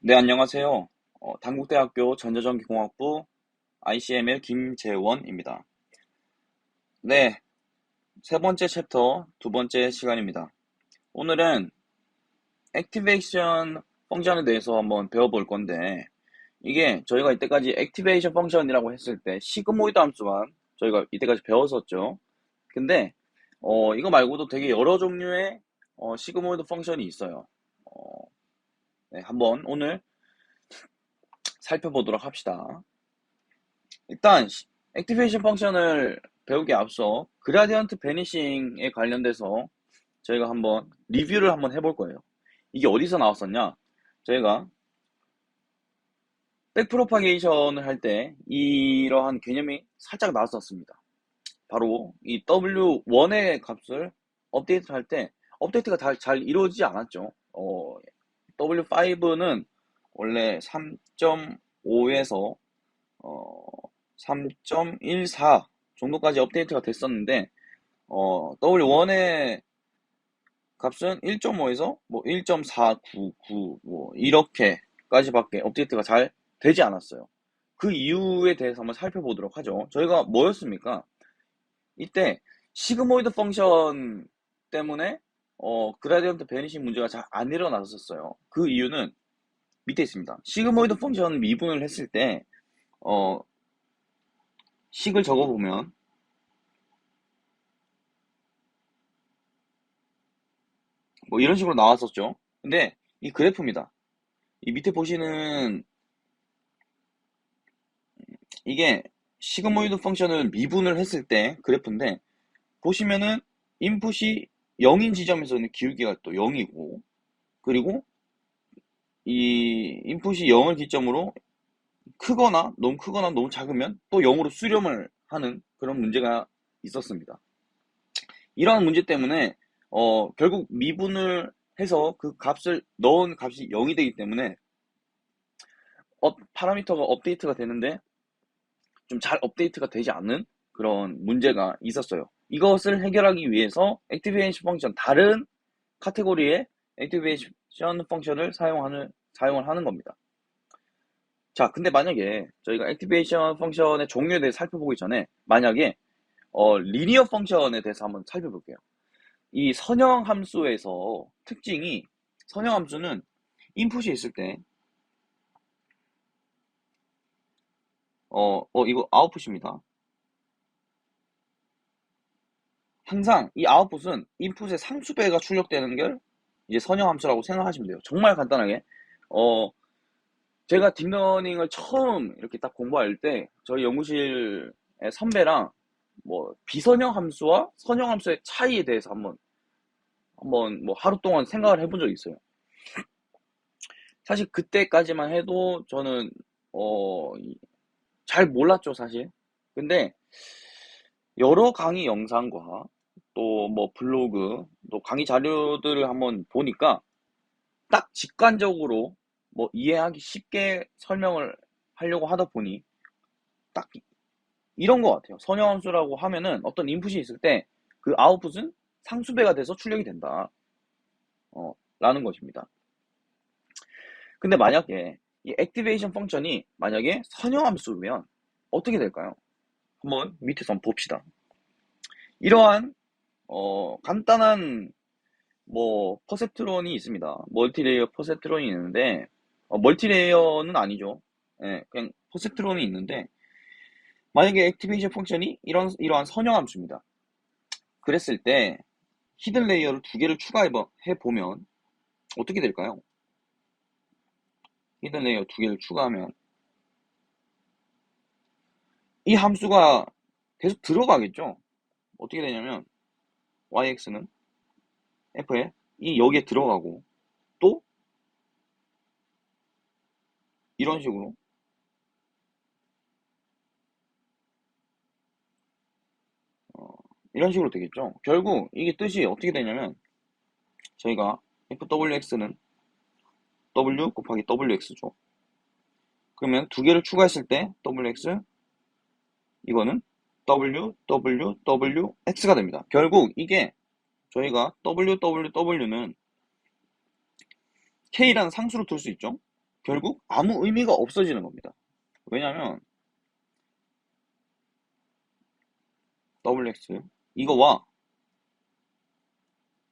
네, 안녕하세요. 단국대학교 전자전기공학부 ICML 김재원입니다. 네, 세 번째 챕터 두 번째 시간입니다. 오늘은 액티베이션 펑션에 대해서 한번 배워볼 건데, 이게 저희가 이때까지 액티베이션 펑션이라고 했을 때 시그모이드 함수만 저희가 이때까지 배웠었죠. 근데 이거 말고도 되게 여러 종류의 시그모이드 펑션이 있어요. 어, 네, 한번 오늘 살펴보도록 합시다. 일단 액티베이션 펑션을 배우기 앞서 그라디언트 베니싱에 관련돼서 저희가 한번 리뷰를 한번 해볼 거예요. 이게 어디서 나왔었냐? 저희가 백프로파게이션을 할 때 이러한 개념이 살짝 나왔었습니다. 바로 이 W1의 값을 업데이트 할 때 업데이트가 잘 이루어지지 않았죠. W5는 원래 3.5에서 3.14 정도까지 업데이트가 됐었는데 W1의 값은 1.5에서 뭐 1.499 뭐 이렇게까지밖에 업데이트가 잘 되지 않았어요. 그 이유에 대해서 한번 살펴보도록 하죠. 저희가 뭐였습니까? 이때 시그모이드 펑션 때문에 그라디언트 베니싱 문제가 잘 안 일어났었어요. 그 이유는 밑에 있습니다. 시그모이드 펑션 미분을 했을 때 어, 식을 적어보면 뭐 이런 식으로 나왔었죠. 근데 이 그래프입니다. 이 밑에 보시는 이게 시그모이드 펑션을 미분을 했을 때 그래프인데 보시면은 인풋이 0인 지점에서는 기울기가 또 0이고 그리고 이 인풋이 0을 기점으로 크거나 너무 작으면 또 0으로 수렴을 하는 그런 문제가 있었습니다. 이러한 문제 때문에 결국 미분을 해서 그 값을 넣은 값이 0이 되기 때문에 파라미터가 업데이트가 되는데 좀 잘 업데이트가 되지 않는 그런 문제가 있었어요. 이것을 해결하기 위해서 액티베이션 펑션, 다른 카테고리의 액티베이션 펑션을 사용을 하는 겁니다. 자, 근데 만약에 저희가 액티베이션 펑션의 종류에 대해 살펴보기 전에 만약에 리니어 펑션에 대해서 한번 살펴볼게요. 이 선형 함수에서 특징이 선형 함수는 인풋이 있을 때 이거 아웃풋입니다. 항상 이 아웃풋은 인풋의 상수배가 출력되는 게 이제 선형 함수라고 생각하시면 돼요. 정말 간단하게. 어, 제가 딥러닝을 처음 이렇게 딱 공부할 때 저희 연구실의 선배랑 뭐 비선형 함수와 선형 함수의 차이에 대해서 한번 뭐 하루 동안 생각을 해본 적이 있어요. 사실 그때까지만 해도 저는 어, 잘 몰랐죠, 사실. 근데 여러 강의 영상과 또 뭐 블로그, 또 강의 자료들을 한번 보니까 딱 직관적으로 뭐 이해하기 쉽게 설명을 하려고 하다 보니 딱 이런 것 같아요. 선형함수라고 하면은 어떤 인풋이 있을 때 그 아웃풋은 상수배가 돼서 출력이 된다. 라는 것입니다. 근데 만약에 이 액티베이션 펑션이 만약에 선형함수면 어떻게 될까요? 한번 밑에서 한번 봅시다. 이러한 간단한 뭐 퍼셉트론이 있습니다. 멀티레이어 퍼셉트론이 있는데 멀티레이어는 아니죠. 예, 그냥 퍼셉트론이 있는데 만약에 액티베이션 펑션이 이러한 선형 함수입니다. 그랬을 때 히든 레이어를 두 개를 추가해 보면 어떻게 될까요? 히든 레이어 두 개를 추가하면 이 함수가 계속 들어가겠죠. 어떻게 되냐면 yx는 f에 이 여기에 들어가고 또 이런 식으로 어, 이런 식으로 되겠죠. 결국 이게 뜻이 어떻게 되냐면 저희가 fwx는 w 곱하기 wx죠. 그러면 두 개를 추가했을 때 wx 이거는 wx가 됩니다. 결국 이게 저희가 w는 k라는 상수로 둘 수 있죠. 결국 아무 의미가 없어지는 겁니다. 왜냐면 WX 이거와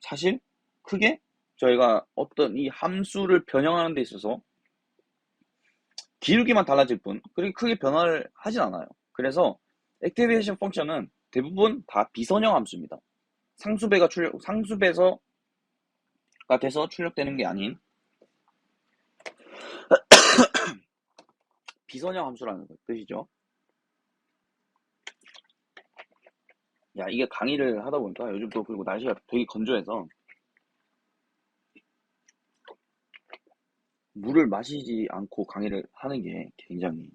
사실 크게 저희가 어떤 이 함수를 변형하는 데 있어서 기울기만 달라질 뿐 그렇게 크게 변화를 하진 않아요. 그래서 액티베이션 펑션은 대부분 다 비선형 함수입니다. 상수배가 돼서 출력되는 게 아닌 비선형 함수라는 뜻이죠. 야, 이게 강의를 하다 보니까 요즘 또 그리고 날씨가 되게 건조해서 물을 마시지 않고 강의를 하는 게 굉장히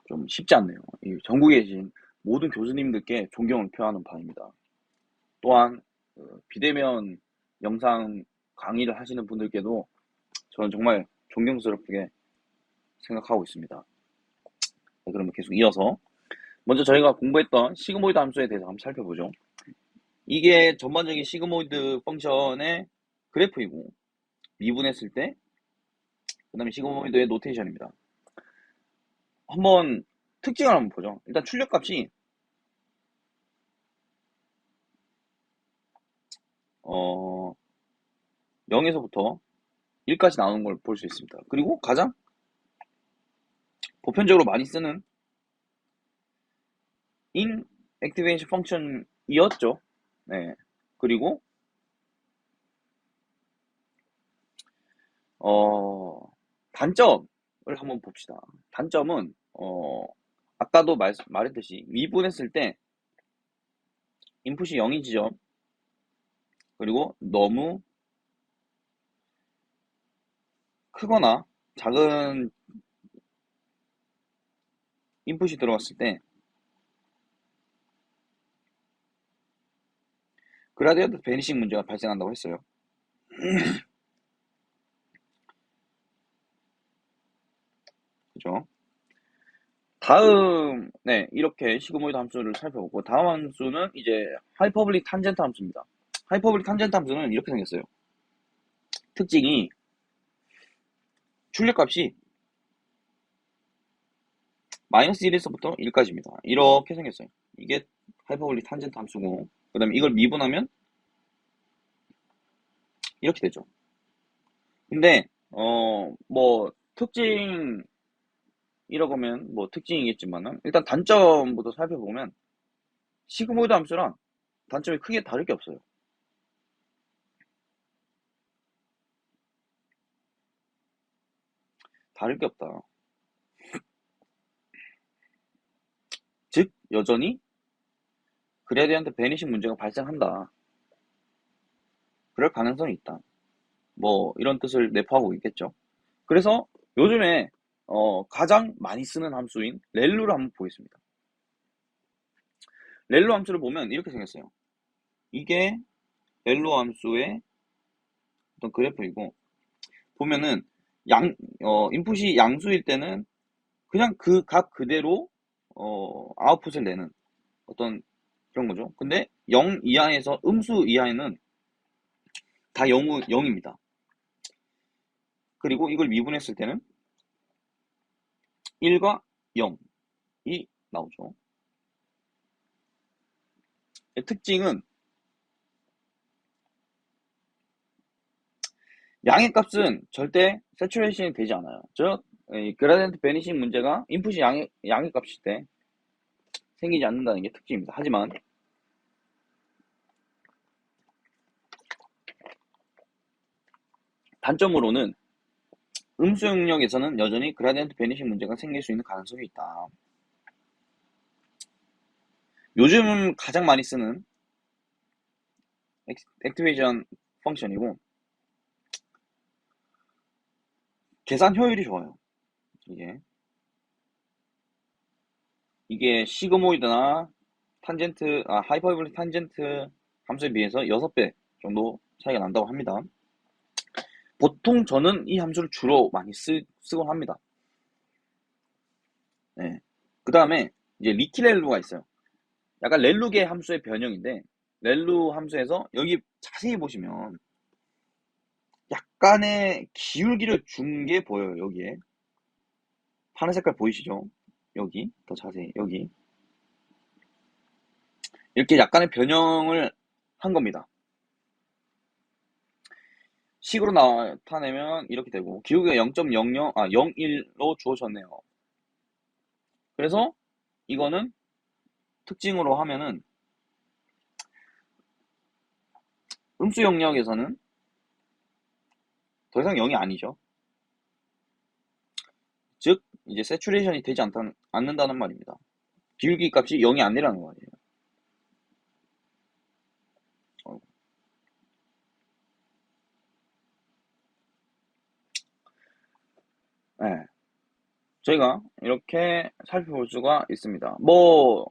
좀 쉽지 않네요. 이 전국에 계신 모든 교수님들께 존경을 표하는 바입니다. 또한 비대면 영상 강의를 하시는 분들께도 저는 정말 존경스럽게 생각하고 있습니다. 네, 그러면 계속 이어서 먼저 저희가 공부했던 시그모이드 함수에 대해서 한번 살펴보죠. 이게 전반적인 시그모이드 펑션의 그래프이고 미분했을 때 그 다음에 시그모이드의 노테이션입니다. 한번 특징을 한번 보죠. 일단 출력값이 0에서부터 1까지 나오는 걸 볼 수 있습니다. 그리고 가장 보편적으로 많이 쓰는 in activation function이었죠. 네. 그리고 단점을 한번 봅시다. 단점은 아까도 말했듯이 미분했을 때 인풋이 0이지죠. 그리고 너무 크거나 작은 인풋이 들어갔을 때 그라디언트 베니싱 문제가 발생한다고 했어요. 그죠? 다음, 네, 이렇게 시그모이드 함수를 살펴보고, 다음 함수는 이제 하이퍼블릭 탄젠트 함수입니다. 하이퍼블릭 탄젠트 함수는 이렇게 생겼어요. 특징이 출력값이 마이너스 1에서부터 1까지입니다. 이렇게 생겼어요. 이게 하이퍼블릭 탄젠트 함수고, 그 다음에 이걸 미분하면 이렇게 되죠. 근데, 뭐, 특징이라고 하면 뭐 특징이겠지만은, 일단 단점부터 살펴보면, 시그모이드 함수랑 단점이 크게 다를 게 없어요. 다를 게 없다. 즉, 여전히 그레디언트 베니싱 문제가 발생한다. 그럴 가능성이 있다. 뭐 이런 뜻을 내포하고 있겠죠. 그래서 요즘에 가장 많이 쓰는 함수인 렐루를 한번 보겠습니다. 렐루 함수를 보면 이렇게 생겼어요. 이게 렐루 함수의 어떤 그래프이고 보면은 인풋이 양수일 때는 그냥 그 값 그대로 아웃풋을 내는 어떤 그런 거죠. 근데 0 이하에서 음수 이하에는 다 0입니다. 그리고 이걸 미분했을 때는 1과 0이 나오죠. 특징은 양의 값은 절대 세츄레이션이 되지 않아요. 즉, 그라디언트 베니싱 문제가 인풋이 양의 값일 때 생기지 않는다는 게 특징입니다. 하지만 단점으로는 음수 영역에서는 여전히 그라디언트 베니싱 문제가 생길 수 있는 가능성이 있다. 요즘 가장 많이 쓰는 액티베이션 펑션이고 계산 효율이 좋아요. 이게 시그모이드나 하이퍼블릭 탄젠트 함수에 비해서 6배 정도 차이가 난다고 합니다. 보통 저는 이 함수를 주로 많이 쓰곤 합니다. 네. 그 다음에 이제 리키렐루가 있어요. 약간 렐루계 함수의 변형인데 렐루 함수에서 여기 자세히 보시면 약간의 기울기를 준 게 보여요. 여기에 파란 색깔 보이시죠? 여기 더 자세히 여기 이렇게 약간의 변형을 한 겁니다. 식으로 나타내면 이렇게 되고 기울기가 0.01로 주어졌네요. 그래서 이거는 특징으로 하면은 음수 영역에서는 더 이상 0이 아니죠. 즉 이제 세츄레이션이 되지 않는다는 말입니다. 기울기 값이 0이 아니라는 말이에요. 네. 저희가 이렇게 살펴볼 수가 있습니다. 뭐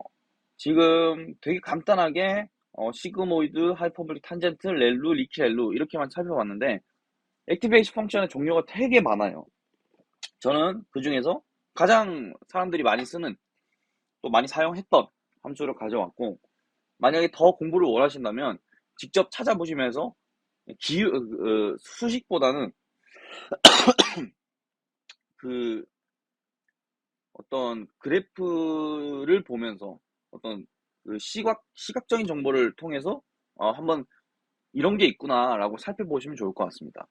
지금 되게 간단하게 시그모이드, 하이퍼볼릭 탄젠트, 렐루, 리키렐루 이렇게만 살펴봤는데 액티베이션 펑션의 종류가 되게 많아요. 저는 그 중에서 가장 사람들이 많이 쓰는 또 많이 사용했던 함수를 가져왔고 만약에 더 공부를 원하신다면 직접 찾아보시면서 수식보다는 그 어떤 그래프를 보면서 어떤 그 시각적인 정보를 통해서 한번 이런 게 있구나라고 살펴보시면 좋을 것 같습니다.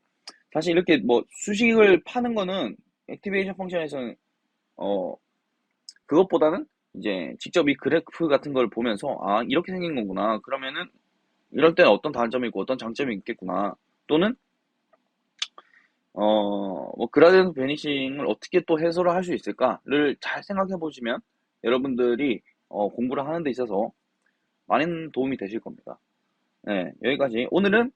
사실 이렇게 뭐 수식을 파는 거는 액티베이션 펑션에서는 어 그것보다는 이제 직접 이 그래프 같은 걸 보면서 이렇게 생긴 거구나. 그러면은 이럴 때는 어떤 단점이 있고 어떤 장점이 있겠구나. 또는 뭐 그라디언트 베니싱을 어떻게 또 해소를 할 수 있을까를 잘 생각해 보시면 여러분들이 공부를 하는 데 있어서 많은 도움이 되실 겁니다. 네, 여기까지. 오늘은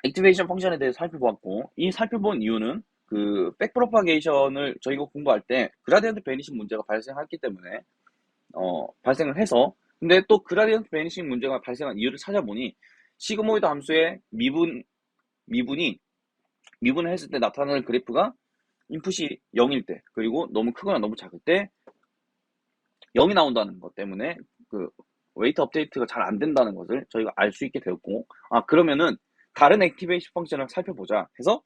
액티베이션 펑션에 대해서 살펴보았고, 이 살펴본 이유는 그 백프로파게이션을 저희가 공부할 때 그라디언트 베니싱 문제가 발생했기 때문에 발생을 해서 근데 또 그라디언트 베니싱 문제가 발생한 이유를 찾아보니 시그모이드 함수의 미분이 미분을 했을 때 나타나는 그래프가 인풋이 0일 때 그리고 너무 크거나 너무 작을 때 0이 나온다는 것 때문에 그 웨이트 업데이트가 잘 안 된다는 것을 저희가 알 수 있게 되었고 그러면은 다른 액티베이션 펑션을 살펴보자 해서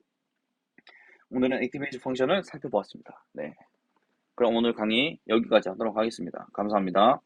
오늘은 액티베이션 펑션을 살펴보았습니다. 네. 그럼 오늘 강의 여기까지 하도록 하겠습니다. 감사합니다.